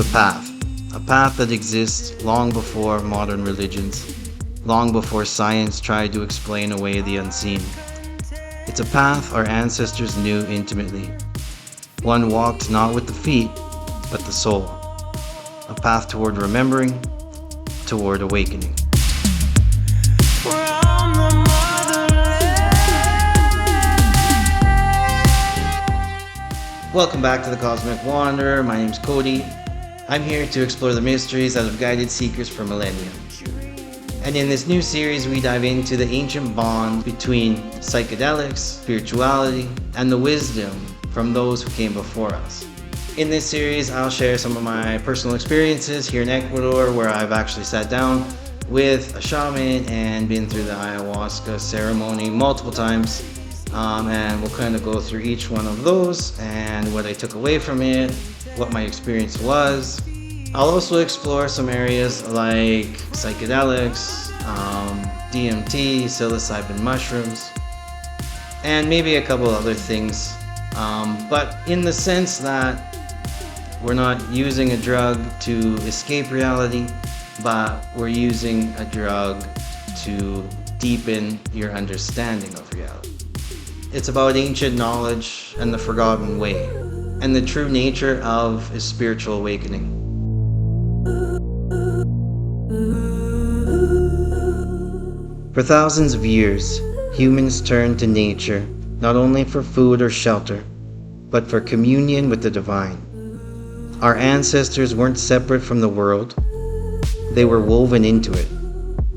a path that exists long before modern religions, long before science tried to explain away the unseen. It's a path our ancestors knew intimately. One walked not with the feet, but the soul. A path toward remembering, toward awakening. Welcome back to the Cosmic Wanderer. My name's Cody. I'm here to explore the mysteries that have guided seekers for millennia. And in this new series, we dive into the ancient bond between psychedelics, spirituality, and the wisdom from those who came before us. In this series, I'll share some of my personal experiences here in Ecuador, where I've actually sat down with a shaman and been through the Ayahuasca ceremony multiple times. And we'll kind of go through each one of those and what I took away from it, what my experience was. I'll also explore some areas like psychedelics, DMT, psilocybin mushrooms, and maybe a couple other things. But in the sense that we're not using a drug to escape reality, but we're using a drug to deepen your understanding of reality. It's about ancient knowledge and the forgotten way, and the true nature of a spiritual awakening. For thousands of years, humans turned to nature not only for food or shelter, but for communion with the divine. Our ancestors weren't separate from the world, they were woven into it.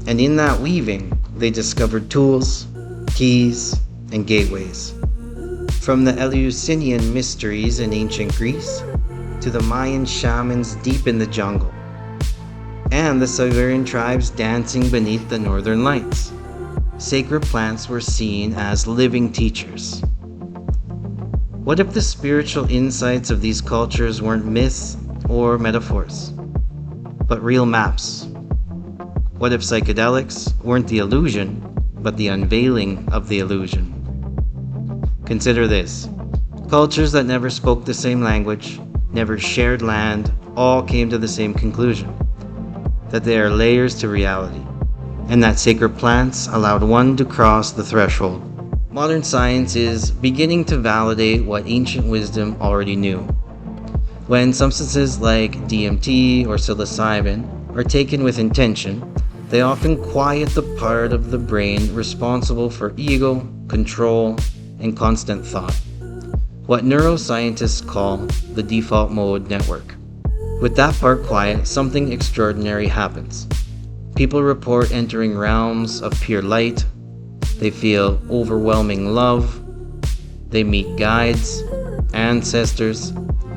And in that weaving, they discovered tools, keys, and gateways. From the Eleusinian mysteries in ancient Greece to the Mayan shamans deep in the jungle, and the Siberian tribes dancing beneath the northern lights, sacred plants were seen as living teachers. What if the spiritual insights of these cultures weren't myths or metaphors, but real maps? What if psychedelics weren't the illusion, but the unveiling of the illusion? Consider this. Cultures that never spoke the same language, never shared land, all came to the same conclusion: that there are layers to reality, and that sacred plants allowed one to cross the threshold. Modern science is beginning to validate what ancient wisdom already knew. When substances like DMT or psilocybin are taken with intention, they often quiet the part of the brain responsible for ego, control, and constant thought, what neuroscientists call the default mode network. With that part quiet, something extraordinary happens. People report entering realms of pure light. They feel overwhelming love. They meet guides, ancestors,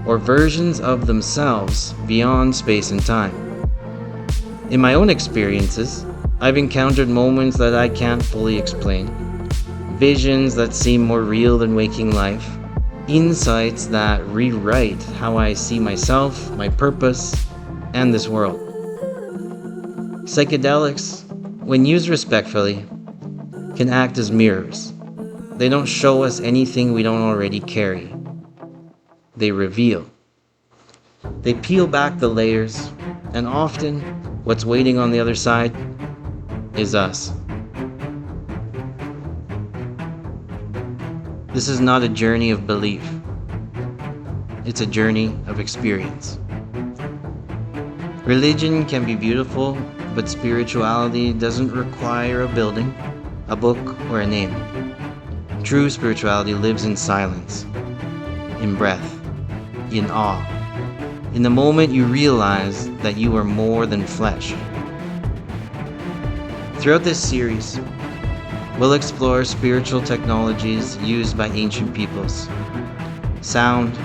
or versions of themselves beyond space and time. In my own experiences, I've encountered moments that I can't fully explain. Visions that seem more real than waking life, insights that rewrite how I see myself, my purpose, and this world. Psychedelics, when used respectfully, can act as mirrors. They don't show us anything we don't already carry. They reveal. They peel back the layers, and often what's waiting on the other side is us. This is not a journey of belief. It's a journey of experience. Religion can be beautiful, but spirituality doesn't require a building, a book, or a name. True spirituality lives in silence, in breath, in awe, in the moment you realize that you are more than flesh. Throughout this series, we'll explore spiritual technologies used by ancient peoples. Sound,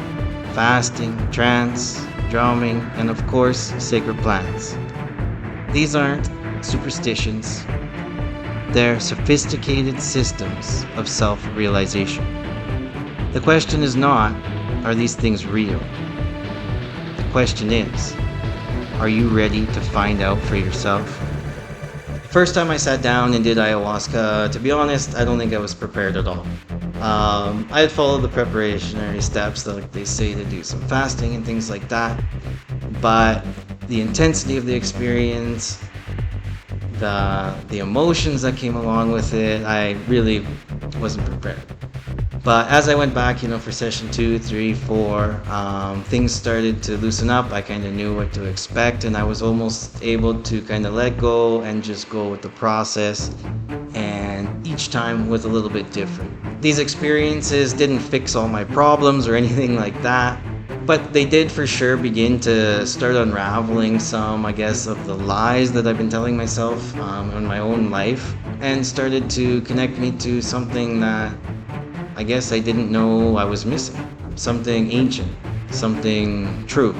fasting, trance, drumming, and of course, sacred plants. These aren't superstitions. They're sophisticated systems of self-realization. The question is not, are these things real? The question is, are you ready to find out for yourself? First time I sat down and did ayahuasca, to be honest, I don't think I was prepared at all. I had followed the preparationary steps that they say to do some fasting and things like that. but the intensity of the experience, the emotions that came along with it, I really wasn't prepared. But as I went back, for session 2, 3, 4, things started to loosen up. I kind of knew what to expect, and I was almost able to kind of let go and just go with the process. And each time was a little bit different. These experiences didn't fix all my problems or anything like that, but they did for sure begin to start unraveling some, I guess, of the lies that I've been telling myself in my own life, and started to connect me to something that I guess I didn't know I was missing. Something ancient, something true.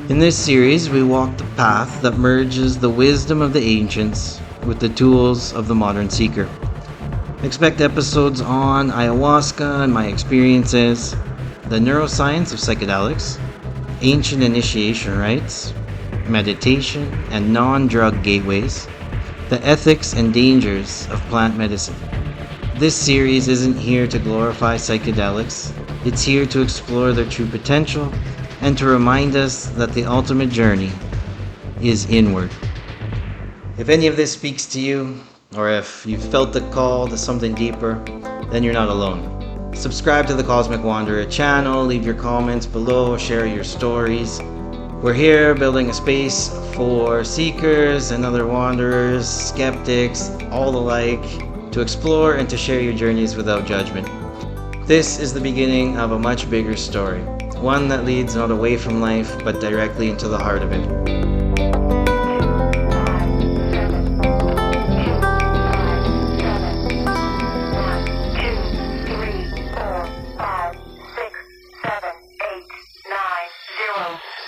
In this series, we walk the path that merges the wisdom of the ancients with the tools of the modern seeker. Expect episodes on ayahuasca and my experiences, the neuroscience of psychedelics, ancient initiation rites, meditation and non-drug gateways, the ethics and dangers of plant medicine. This series isn't here to glorify psychedelics, it's here to explore their true potential and to remind us that the ultimate journey is inward. If any of this speaks to you, or if you've felt the call to something deeper, then you're not alone. Subscribe to the Cosmic Wanderer channel, leave your comments below, share your stories. We're here building a space for seekers and other wanderers, skeptics, all alike, to explore and to share your journeys without judgment. This is the beginning of a much bigger story, one that leads not away from life, but directly into the heart of it.